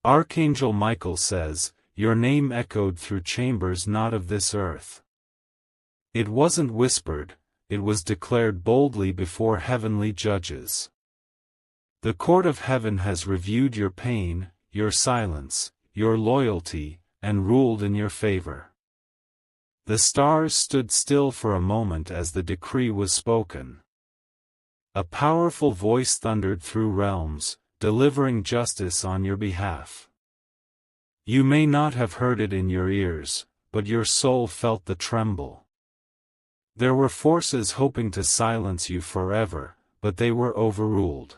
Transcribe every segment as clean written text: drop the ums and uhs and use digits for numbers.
Archangel Michael says, your name echoed through chambers not of this earth. It wasn't whispered, it was declared boldly before heavenly judges. The court of heaven has reviewed your pain, your silence, your loyalty, and ruled in your favor. The stars stood still for a moment as the decree was spoken. A powerful voice thundered through realms, delivering justice on your behalf. You may not have heard it in your ears, but your soul felt the tremble. There were forces hoping to silence you forever, but they were overruled.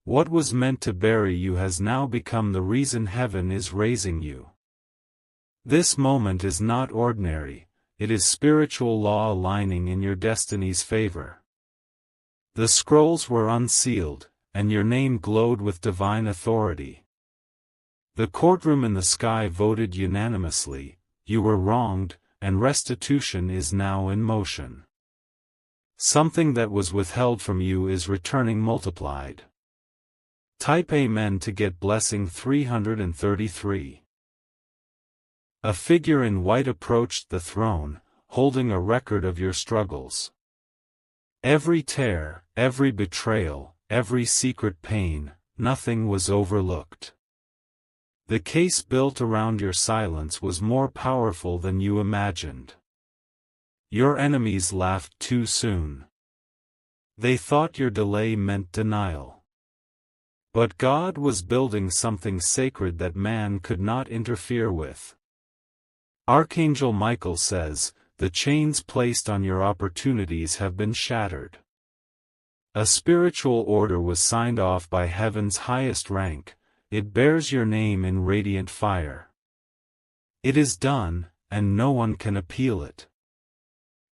What was meant to bury you has now become the reason heaven is raising you. This moment is not ordinary, it is spiritual law aligning in your destiny's favor. The scrolls were unsealed, and your name glowed with divine authority. The courtroom in the sky voted unanimously, you were wronged, and restitution is now in motion. Something that was withheld from you is returning multiplied. Type Amen to get blessing 333. A figure in white approached the throne, holding a record of your struggles. Every tear, every betrayal, every secret pain, nothing was overlooked. The case built around your silence was more powerful than you imagined. Your enemies laughed too soon. They thought your delay meant denial. But God was building something sacred that man could not interfere with. Archangel Michael says, the chains placed on your opportunities have been shattered. A spiritual order was signed off by heaven's highest rank, it bears your name in radiant fire. It is done, and no one can appeal it.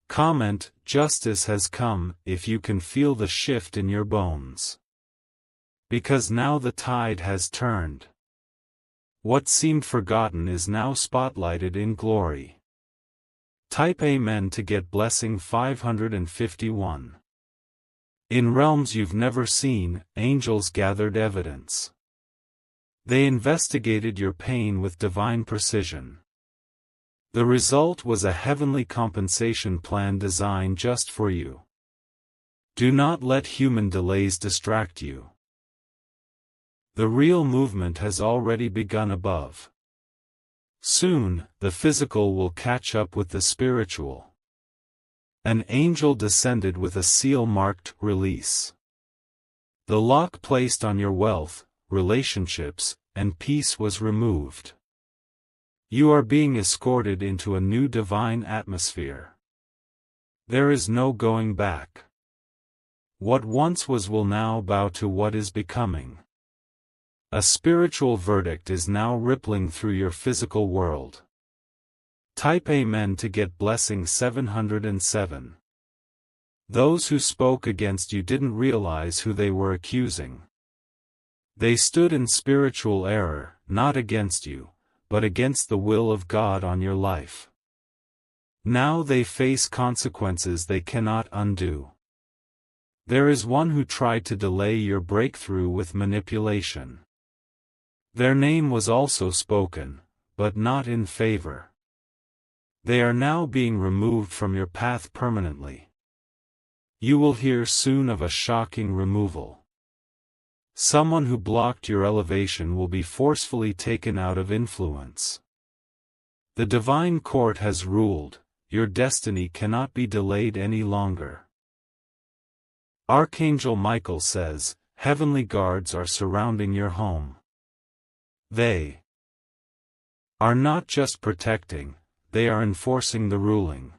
Comment, justice has come, if you can feel the shift in your bones. Because now the tide has turned. What seemed forgotten is now spotlighted in glory. Type Amen to get blessing 551. In realms you've never seen, angels gathered evidence. They investigated your pain with divine precision. The result was a heavenly compensation plan designed just for you. Do not let human delays distract you. The real movement has already begun above. Soon, the physical will catch up with the spiritual. An angel descended with a seal marked release. The lock placed on your wealth, relationships, and peace was removed. You are being escorted into a new divine atmosphere. There is no going back. What once was will now bow to what is becoming. A spiritual verdict is now rippling through your physical world. Type Amen to get blessing 707. Those who spoke against you didn't realize who they were accusing. They stood in spiritual error, not against you, but against the will of God on your life. Now they face consequences they cannot undo. There is one who tried to delay your breakthrough with manipulation. Their name was also spoken, but not in favor. They are now being removed from your path permanently. You will hear soon of a shocking removal. Someone who blocked your elevation will be forcefully taken out of influence. The divine court has ruled, your destiny cannot be delayed any longer. Archangel Michael says, heavenly guards are surrounding your home. They are not just protecting, they are enforcing the ruling.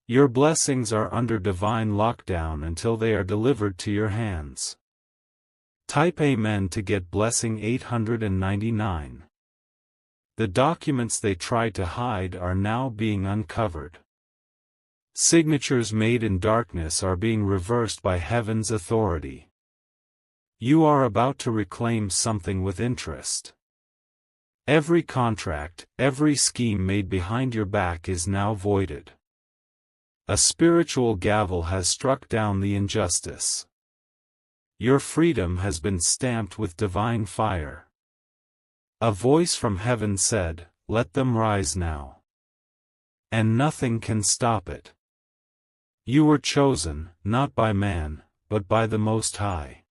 Your blessings are under divine lockdown until they are delivered to your hands. Type Amen to get blessing 899. The documents they tried to hide are now being uncovered. Signatures made in darkness are being reversed by heaven's authority. You are about to reclaim something with interest. Every contract, every scheme made behind your back is now voided. A spiritual gavel has struck down the injustice. Your freedom has been stamped with divine fire. A voice from heaven said, "Let them rise now. And nothing can stop it. You were chosen, not by man, but by the Most High."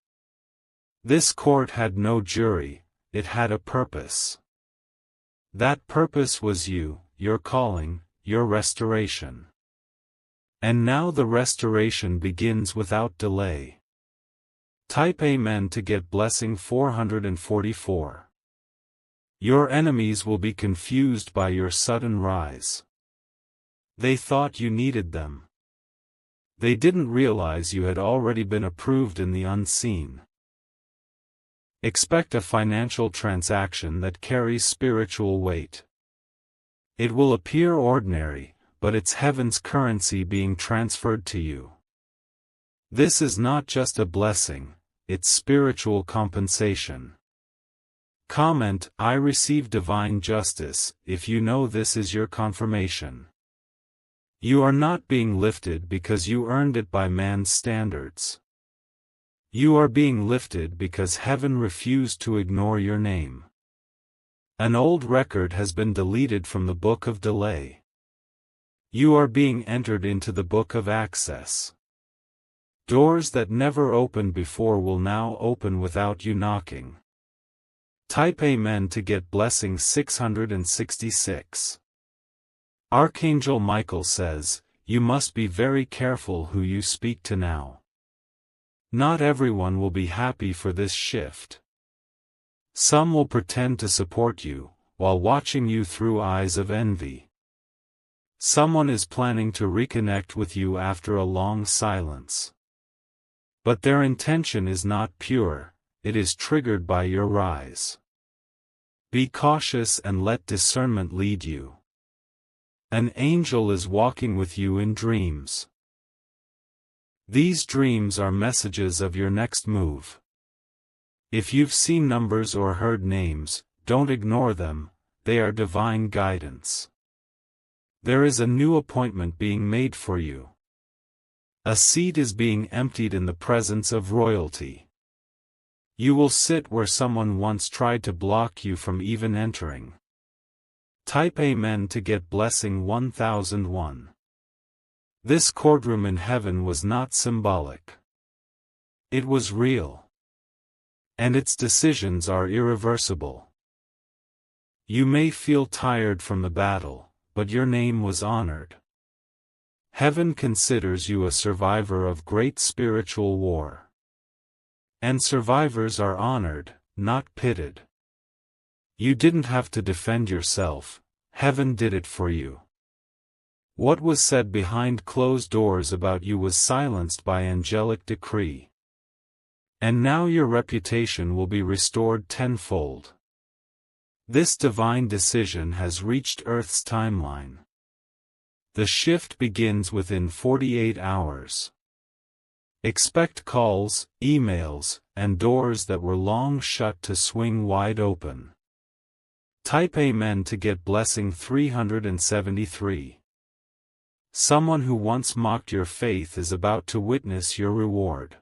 This court had no jury, it had a purpose. That purpose was you, your calling, your restoration. And now the restoration begins without delay. Type Amen to get blessing 444. Your enemies will be confused by your sudden rise. They thought you needed them. They didn't realize you had already been approved in the unseen. Expect a financial transaction that carries spiritual weight. It will appear ordinary, but it's heaven's currency being transferred to you. This is not just a blessing, it's spiritual compensation. Comment, "I receive divine justice," if you know this is your confirmation. You are not being lifted because you earned it by man's standards. You are being lifted because heaven refused to ignore your name. An old record has been deleted from the book of delay. You are being entered into the book of access. Doors that never opened before will now open without you knocking. Type Amen to get blessing 666. Archangel Michael says, "You must be very careful who you speak to now. Not everyone will be happy for this shift. Some will pretend to support you, while watching you through eyes of envy. Someone is planning to reconnect with you after a long silence. But their intention is not pure, it is triggered by your rise. Be cautious and let discernment lead you. An angel is walking with you in dreams. These dreams are messages of your next move. If you've seen numbers or heard names, don't ignore them, they are divine guidance. There is a new appointment being made for you. A seat is being emptied in the presence of royalty. You will sit where someone once tried to block you from even entering. Type Amen to get blessing 1001. This courtroom in heaven was not symbolic. It was real. And its decisions are irreversible. You may feel tired from the battle, but your name was honored. Heaven considers you a survivor of great spiritual war. And survivors are honored, not pitted. You didn't have to defend yourself, heaven did it for you. What was said behind closed doors about you was silenced by angelic decree. And now your reputation will be restored tenfold. This divine decision has reached Earth's timeline. The shift begins within 48 hours. Expect calls, emails, and doors that were long shut to swing wide open. Type Amen to get blessing 373. Someone who once mocked your faith is about to witness your reward.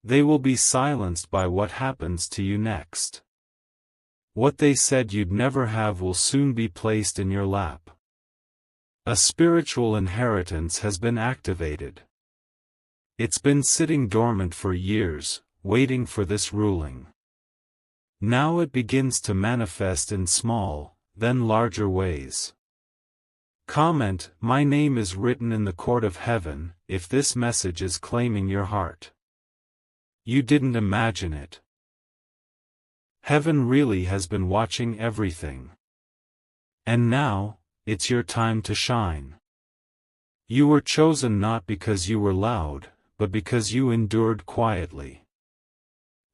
They will be silenced by what happens to you next. What they said you'd never have will soon be placed in your lap. A spiritual inheritance has been activated. It's been sitting dormant for years, waiting for this ruling. Now it begins to manifest in small, then larger ways. Comment, "My name is written in the court of heaven," if this message is claiming your heart. You didn't imagine it. Heaven really has been watching everything. And now, it's your time to shine. You were chosen not because you were loud, but because you endured quietly.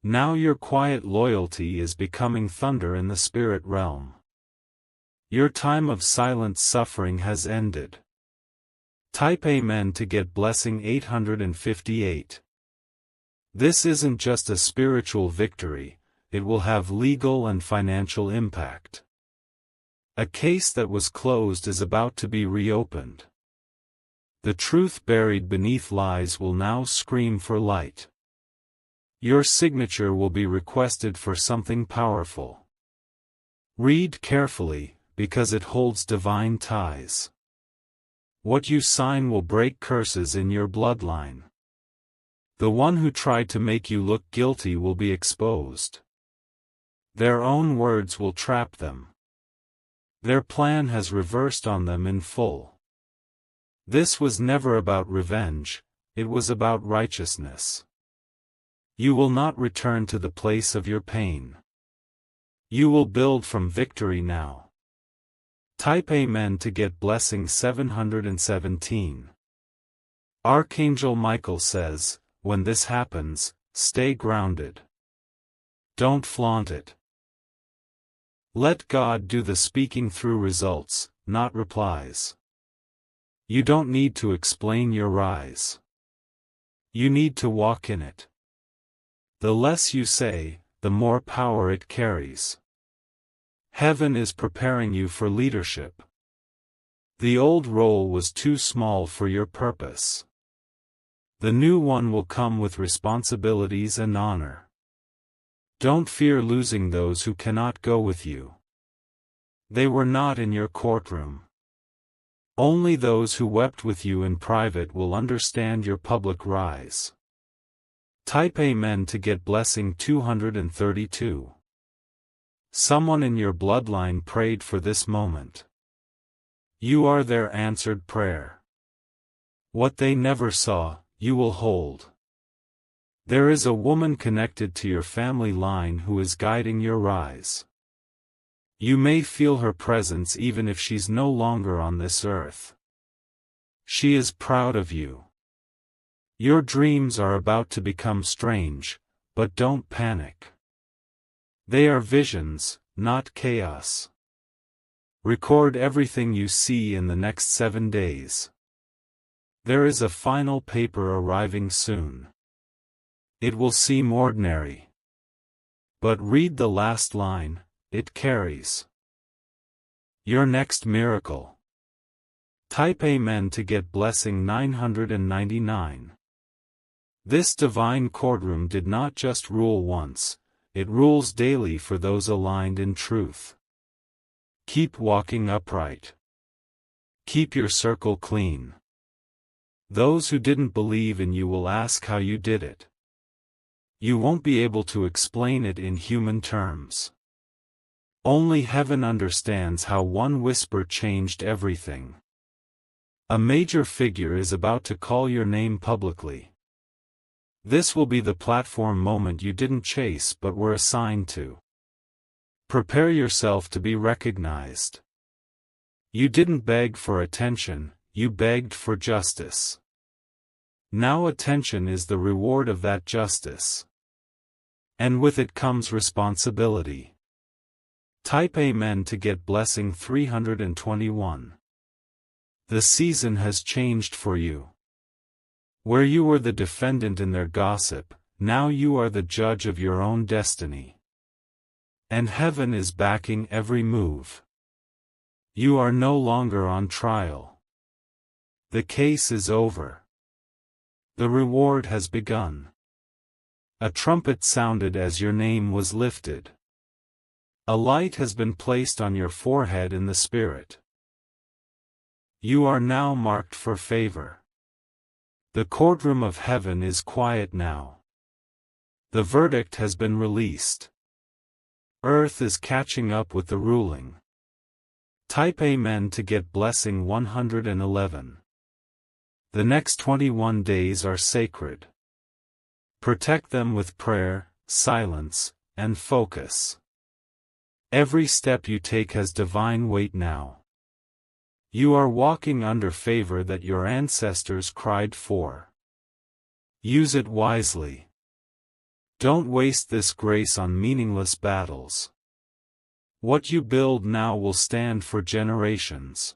Now your quiet loyalty is becoming thunder in the spirit realm. Your time of silent suffering has ended. Type Amen to get blessing 858. This isn't just a spiritual victory, it will have legal and financial impact. A case that was closed is about to be reopened. The truth buried beneath lies will now scream for light. Your signature will be requested for something powerful. Read carefully, because it holds divine ties. What you sign will break curses in your bloodline. The one who tried to make you look guilty will be exposed. Their own words will trap them. Their plan has reversed on them in full. This was never about revenge, it was about righteousness. You will not return to the place of your pain. You will build from victory now. Type Amen to get blessing 717. Archangel Michael says, when this happens, stay grounded. Don't flaunt it. Let God do the speaking through results, not replies. You don't need to explain your rise. You need to walk in it. The less you say, the more power it carries. Heaven is preparing you for leadership. The old role was too small for your purpose. The new one will come with responsibilities and honor. Don't fear losing those who cannot go with you. They were not in your courtroom. Only those who wept with you in private will understand your public rise. Type Amen to get blessing 232. Someone in your bloodline prayed for this moment. You are their answered prayer. What they never saw, you will hold. There is a woman connected to your family line who is guiding your rise. You may feel her presence even if she's no longer on this earth. She is proud of you. Your dreams are about to become strange, but don't panic. They are visions, not chaos. Record everything you see in the next 7 days. There is a final paper arriving soon. It will seem ordinary. But read the last line, it carries. Your next miracle. Type Amen to get blessing 999. This divine courtroom did not just rule once, it rules daily for those aligned in truth. Keep walking upright. Keep your circle clean. Those who didn't believe in you will ask how you did it. You won't be able to explain it in human terms. Only heaven understands how one whisper changed everything. A major figure is about to call your name publicly. This will be the platform moment you didn't chase but were assigned to. Prepare yourself to be recognized. You didn't beg for attention, you begged for justice. Now attention is the reward of that justice. And with it comes responsibility. Type Amen to get blessing 321. The season has changed for you. Where you were the defendant in their gossip, now you are the judge of your own destiny. And heaven is backing every move. You are no longer on trial. The case is over. The reward has begun. A trumpet sounded as your name was lifted. A light has been placed on your forehead in the Spirit. You are now marked for favor. The courtroom of heaven is quiet now. The verdict has been released. Earth is catching up with the ruling. Type Amen to get blessing 111. The next 21 days are sacred. Protect them with prayer, silence, and focus. Every step you take has divine weight now. You are walking under favor that your ancestors cried for. Use it wisely. Don't waste this grace on meaningless battles. What you build now will stand for generations.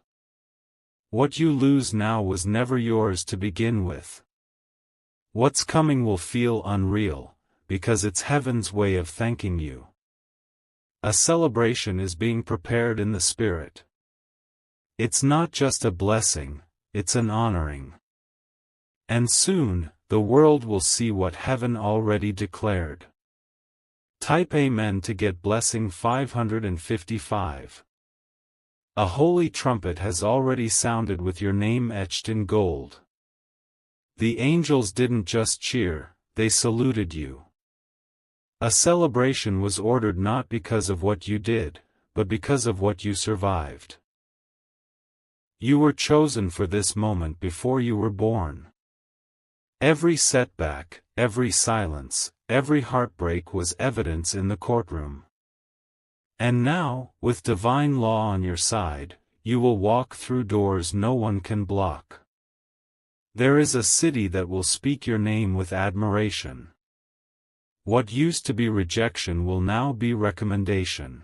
What you lose now was never yours to begin with. What's coming will feel unreal, because it's heaven's way of thanking you. A celebration is being prepared in the Spirit. It's not just a blessing, it's an honoring. And soon, the world will see what heaven already declared. Type Amen to get blessing 555. A holy trumpet has already sounded with your name etched in gold. The angels didn't just cheer, they saluted you. A celebration was ordered not because of what you did, but because of what you survived. You were chosen for this moment before you were born. Every setback, every silence, every heartbreak was evidence in the courtroom. And now, with divine law on your side, you will walk through doors no one can block. There is a city that will speak your name with admiration. What used to be rejection will now be recommendation.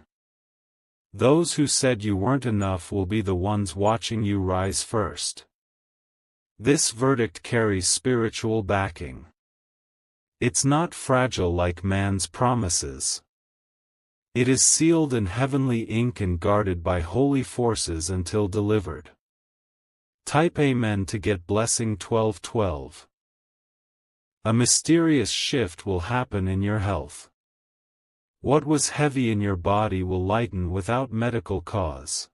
Those who said you weren't enough will be the ones watching you rise first. This verdict carries spiritual backing. It's not fragile like man's promises. It is sealed in heavenly ink and guarded by holy forces until delivered. Type Amen to get blessing 1212. A mysterious shift will happen in your health. What was heavy in your body will lighten without medical cause.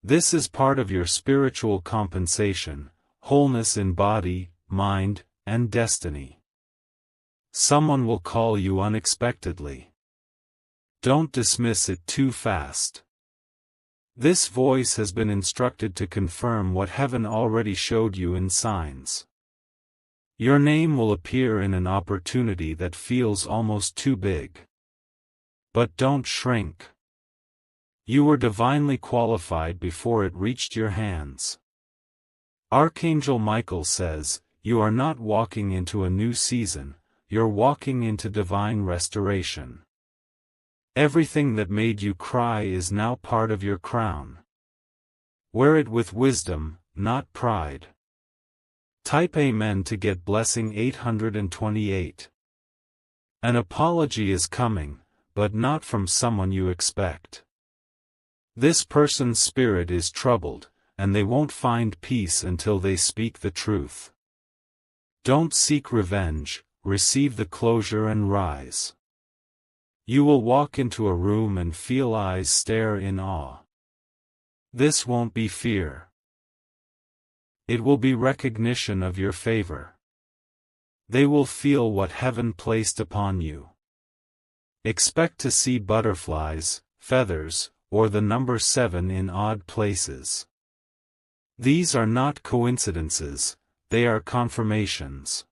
This is part of your spiritual compensation, wholeness in body, mind, and destiny. Someone will call you unexpectedly. Don't dismiss it too fast. This voice has been instructed to confirm what heaven already showed you in signs. Your name will appear in an opportunity that feels almost too big. But don't shrink. You were divinely qualified before it reached your hands. Archangel Michael says, you are not walking into a new season, you're walking into divine restoration. Everything that made you cry is now part of your crown. Wear it with wisdom, not pride. Type Amen to get blessing 828. An apology is coming, but not from someone you expect. This person's spirit is troubled, and they won't find peace until they speak the truth. Don't seek revenge, receive the closure and rise. You will walk into a room and feel eyes stare in awe. This won't be fear. It will be recognition of your favor. They will feel what heaven placed upon you. Expect to see butterflies, feathers, or the number 7 in odd places. These are not coincidences, they are confirmations.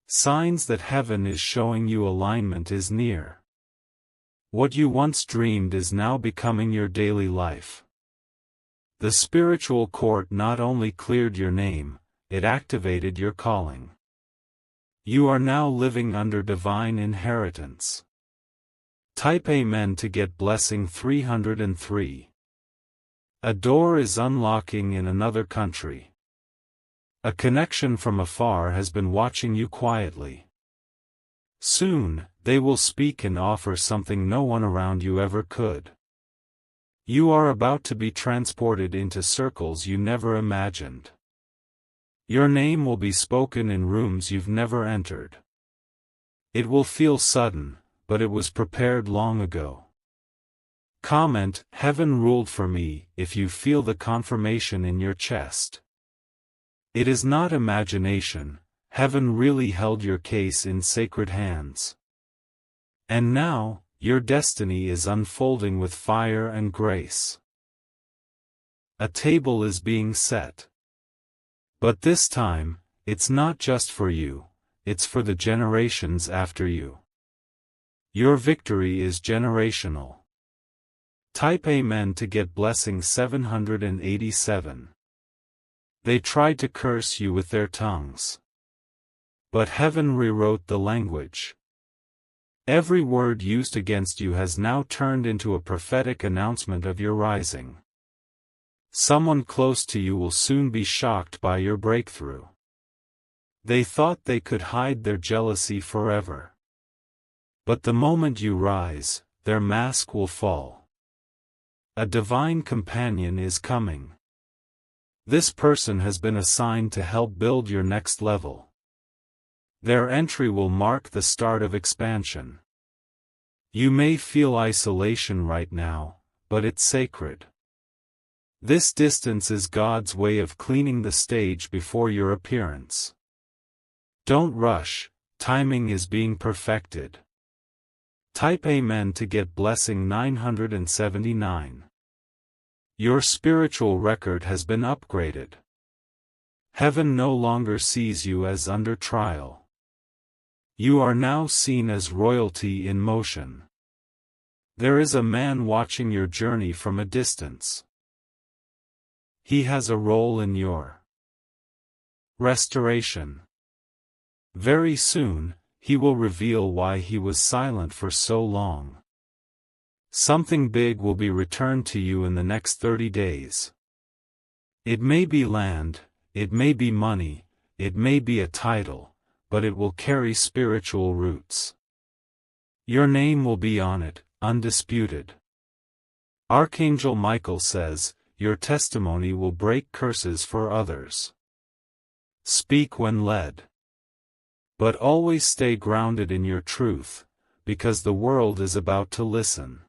Signs that heaven is showing you alignment is near. What you once dreamed is now becoming your daily life. The spiritual court not only cleared your name, it activated your calling. You are now living under divine inheritance. Type Amen to get blessing 303. A door is unlocking in another country. A connection from afar has been watching you quietly. Soon, they will speak and offer something no one around you ever could. You are about to be transported into circles you never imagined. Your name will be spoken in rooms you've never entered. It will feel sudden, but it was prepared long ago. Comment, Heaven ruled for me, if you feel the confirmation in your chest. It is not imagination, heaven really held your case in sacred hands. And now, your destiny is unfolding with fire and grace. A table is being set. But this time, it's not just for you, it's for the generations after you. Your victory is generational. Type Amen to get blessing 787. They tried to curse you with their tongues. But heaven rewrote the language. Every word used against you has now turned into a prophetic announcement of your rising. Someone close to you will soon be shocked by your breakthrough. They thought they could hide their jealousy forever. But the moment you rise, their mask will fall. A divine companion is coming. This person has been assigned to help build your next level. Their entry will mark the start of expansion. You may feel isolation right now, but it's sacred. This distance is God's way of cleaning the stage before your appearance. Don't rush, timing is being perfected. Type Amen to get blessing 979. Your spiritual record has been upgraded. Heaven no longer sees you as under trial. You are now seen as royalty in motion. There is a man watching your journey from a distance. He has a role in your restoration. Very soon, he will reveal why he was silent for so long. Something big will be returned to you in the next 30 days. It may be land, it may be money, it may be a title, but it will carry spiritual roots. Your name will be on it, undisputed. Archangel Michael says, your testimony will break curses for others. Speak when led. But always stay grounded in your truth, because the world is about to listen.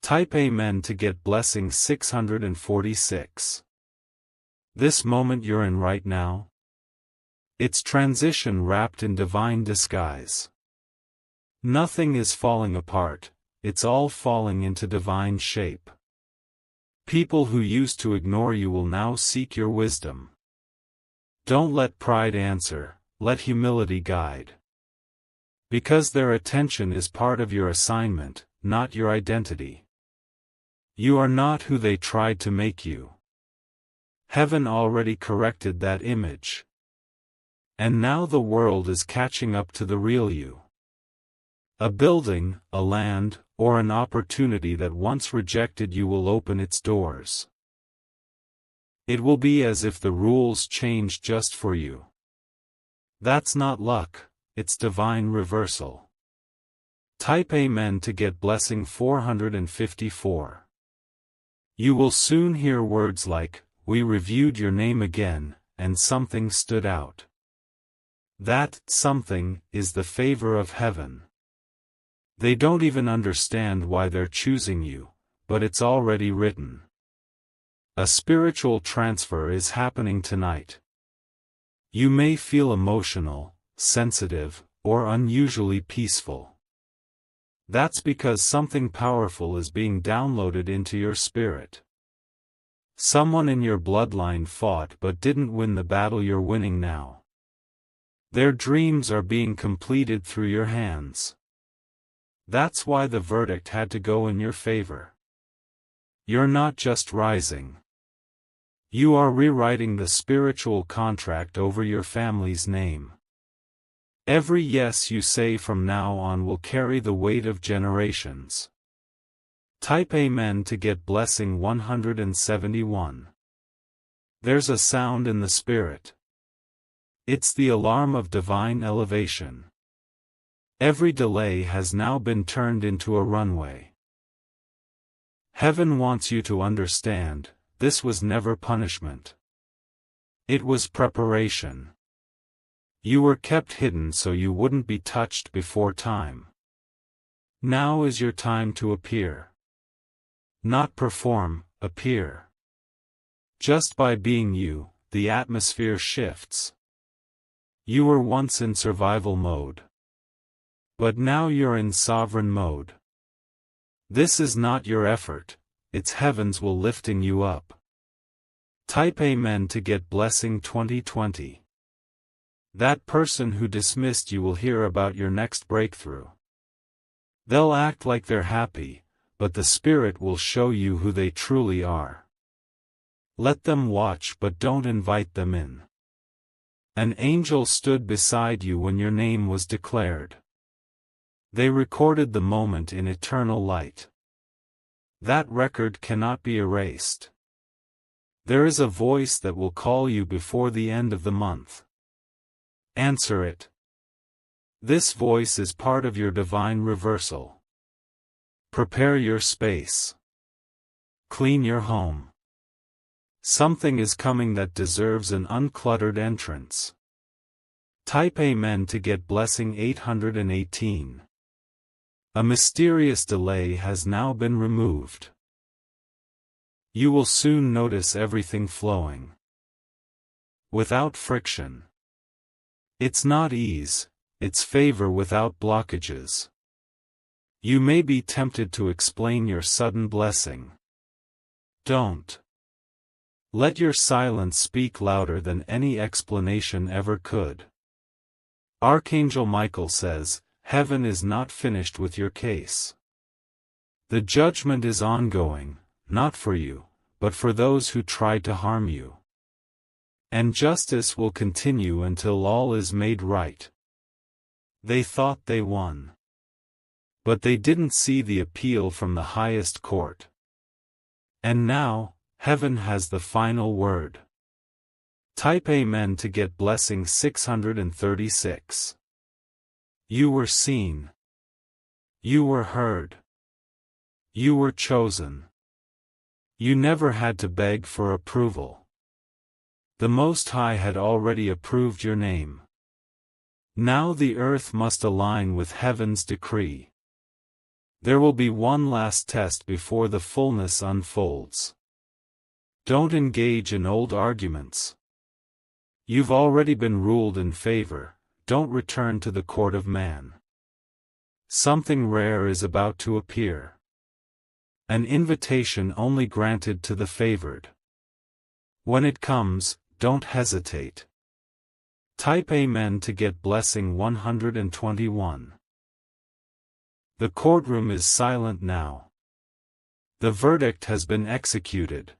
Type Amen to get blessing 646. This moment you're in right now? It's transition wrapped in divine disguise. Nothing is falling apart, it's all falling into divine shape. People who used to ignore you will now seek your wisdom. Don't let pride answer, let humility guide. Because their attention is part of your assignment, not your identity. You are not who they tried to make you. Heaven already corrected that image. And now the world is catching up to the real you. A building, a land, or an opportunity that once rejected you will open its doors. It will be as if the rules changed just for you. That's not luck, it's divine reversal. Type Amen to get blessing 454. You will soon hear words like, we reviewed your name again, and something stood out. That something is the favor of heaven. They don't even understand why they're choosing you, but it's already written. A spiritual transfer is happening tonight. You may feel emotional, sensitive, or unusually peaceful. That's because something powerful is being downloaded into your spirit. Someone in your bloodline fought but didn't win the battle you're winning now. Their dreams are being completed through your hands. That's why the verdict had to go in your favor. You're not just rising. You are rewriting the spiritual contract over your family's name. Every yes you say from now on will carry the weight of generations. Type Amen to get blessing 171. There's a sound in the spirit. It's the alarm of divine elevation. Every delay has now been turned into a runway. Heaven wants you to understand, this was never punishment. It was preparation. You were kept hidden so you wouldn't be touched before time. Now is your time to appear. Not perform, appear. Just by being you, the atmosphere shifts. You were once in survival mode. But now you're in sovereign mode. This is not your effort, it's heaven's will lifting you up. Type Amen to get blessing 2020. That person who dismissed you will hear about your next breakthrough. They'll act like they're happy, but the Spirit will show you who they truly are. Let them watch but don't invite them in. An angel stood beside you when your name was declared. They recorded the moment in eternal light. That record cannot be erased. There is a voice that will call you before the end of the month. Answer it. This voice is part of your divine reversal. Prepare your space. Clean your home. Something is coming that deserves an uncluttered entrance. Type Amen to get blessing 818. A mysterious delay has now been removed. You will soon notice everything flowing without friction. It's not ease, it's favor without blockages. You may be tempted to explain your sudden blessing. Don't. Let your silence speak louder than any explanation ever could. Archangel Michael says, heaven is not finished with your case. The judgment is ongoing, not for you, but for those who tried to harm you. And justice will continue until all is made right. They thought they won. But they didn't see the appeal from the highest court. And now, heaven has the final word. Type Amen to get blessing 636. You were seen. You were heard. You were chosen. You never had to beg for approval. The Most High had already approved your name. Now the earth must align with heaven's decree. There will be one last test before the fullness unfolds. Don't engage in old arguments. You've already been ruled in favor, don't return to the court of man. Something rare is about to appear. An invitation only granted to the favored. When it comes, don't hesitate. Type Amen to get blessing 121. The courtroom is silent now. The verdict has been executed.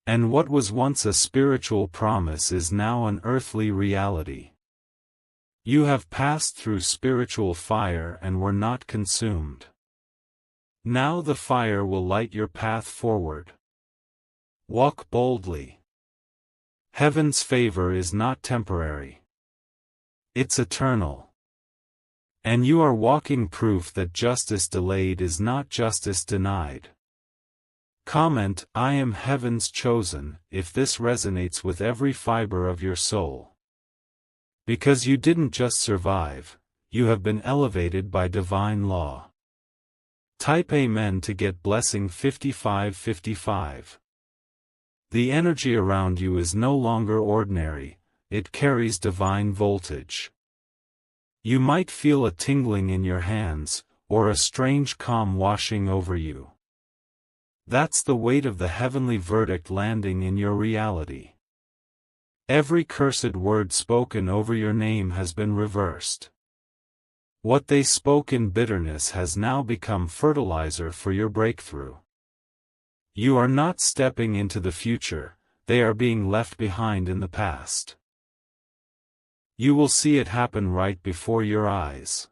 And what was once a spiritual promise is now an earthly reality. You have passed through spiritual fire and were not consumed. Now the fire will light your path forward. Walk boldly. Heaven's favor is not temporary. It's eternal. And you are walking proof that justice delayed is not justice denied. Comment, I am heaven's chosen, if this resonates with every fiber of your soul. Because you didn't just survive, you have been elevated by divine law. Type Amen to get blessing 5555. The energy around you is no longer ordinary, it carries divine voltage. You might feel a tingling in your hands, or a strange calm washing over you. That's the weight of the heavenly verdict landing in your reality. Every cursed word spoken over your name has been reversed. What they spoke in bitterness has now become fertilizer for your breakthrough. You are not stepping into the future, they are being left behind in the past. You will see it happen right before your eyes.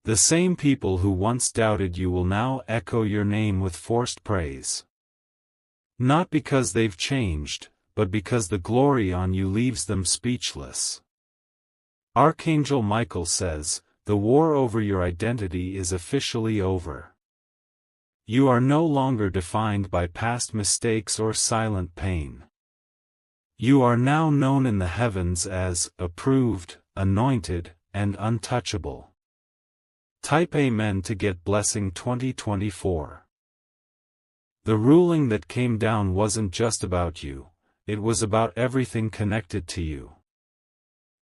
The same people who once doubted you will now echo your name with forced praise. Not because they've changed, but because the glory on you leaves them speechless. Archangel Michael says, the war over your identity is officially over. You are no longer defined by past mistakes or silent pain. You are now known in the heavens as approved, anointed, and untouchable. Type Amen to get blessing 2024. The ruling that came down wasn't just about you, it was about everything connected to you.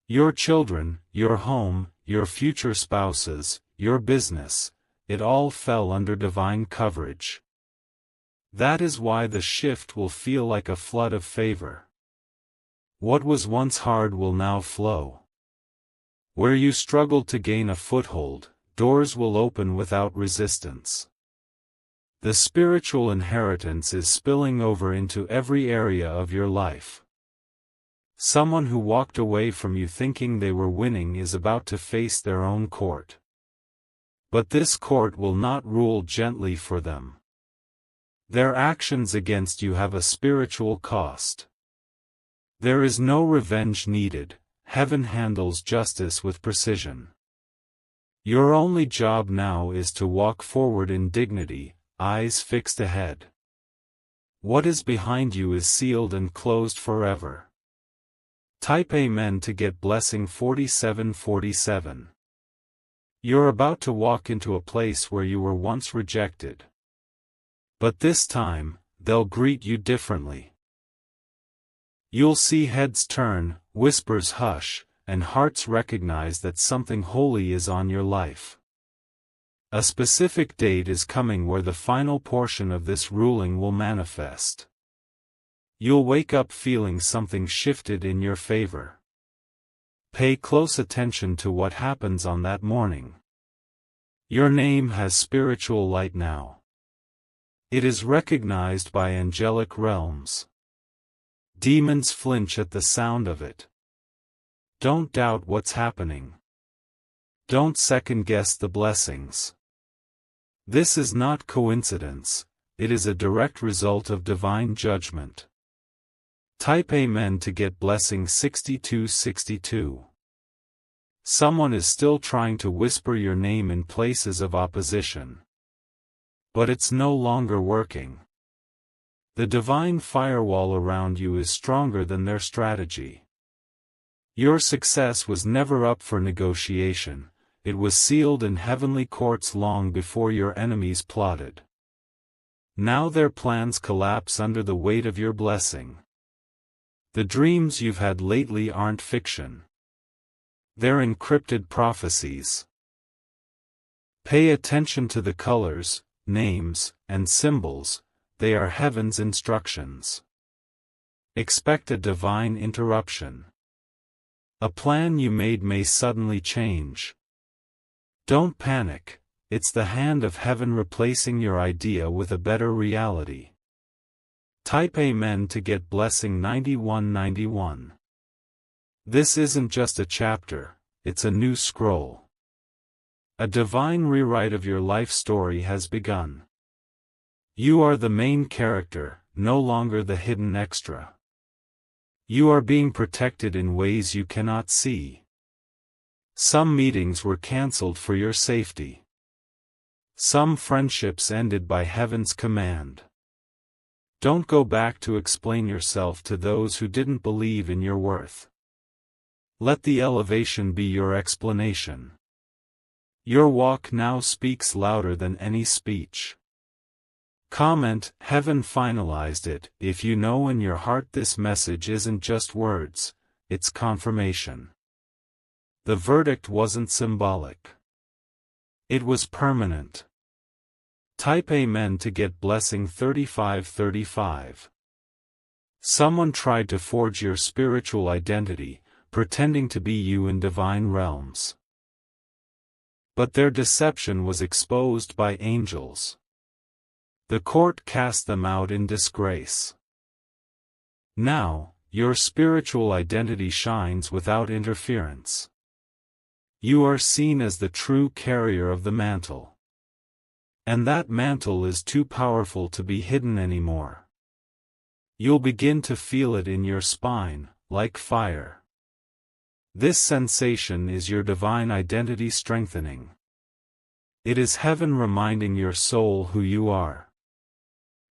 Your children, your home, your future spouses, your business, it all fell under divine coverage. That is why the shift will feel like a flood of favor. What was once hard will now flow. Where you struggled to gain a foothold, doors will open without resistance. The spiritual inheritance is spilling over into every area of your life. Someone who walked away from you thinking they were winning is about to face their own court. But this court will not rule gently for them. Their actions against you have a spiritual cost. There is no revenge needed, heaven handles justice with precision. Your only job now is to walk forward in dignity, eyes fixed ahead. What is behind you is sealed and closed forever. Type Amen to get blessing 4747. You're about to walk into a place where you were once rejected. But this time, they'll greet you differently. You'll see heads turn, whispers hush, and hearts recognize that something holy is on your life. A specific date is coming where the final portion of this ruling will manifest. You'll wake up feeling something shifted in your favor. Pay close attention to what happens on that morning. Your name has spiritual light now. It is recognized by angelic realms. Demons flinch at the sound of it. Don't doubt what's happening. Don't second-guess the blessings. This is not coincidence, it is a direct result of divine judgment. Type Amen to get blessing 6262. Someone is still trying to whisper your name in places of opposition. But it's no longer working. The divine firewall around you is stronger than their strategy. Your success was never up for negotiation, it was sealed in heavenly courts long before your enemies plotted. Now their plans collapse under the weight of your blessing. The dreams you've had lately aren't fiction. They're encrypted prophecies. Pay attention to the colors, names, and symbols, they are heaven's instructions. Expect a divine interruption. A plan you made may suddenly change. Don't panic, it's the hand of heaven replacing your idea with a better reality. Type Amen to get blessing 9191. This isn't just a chapter, it's a new scroll. A divine rewrite of your life story has begun. You are the main character, no longer the hidden extra. You are being protected in ways you cannot see. Some meetings were cancelled for your safety. Some friendships ended by heaven's command. Don't go back to explain yourself to those who didn't believe in your worth. Let the elevation be your explanation. Your walk now speaks louder than any speech. Comment, heaven finalized it, if you know in your heart this message isn't just words, it's confirmation. The verdict wasn't symbolic. It was permanent. Type Amen to get blessing 3535. Someone tried to forge your spiritual identity, pretending to be you in divine realms. But their deception was exposed by angels. The court cast them out in disgrace. Now, your spiritual identity shines without interference. You are seen as the true carrier of the mantle. And that mantle is too powerful to be hidden anymore. You'll begin to feel it in your spine, like fire. This sensation is your divine identity strengthening. It is heaven reminding your soul who you are.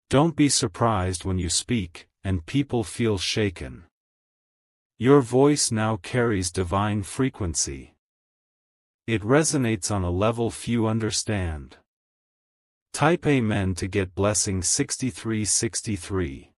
Don't be surprised when you speak, and people feel shaken. Your voice now carries divine frequency. It resonates on a level few understand. Type Amen to get blessing 6363.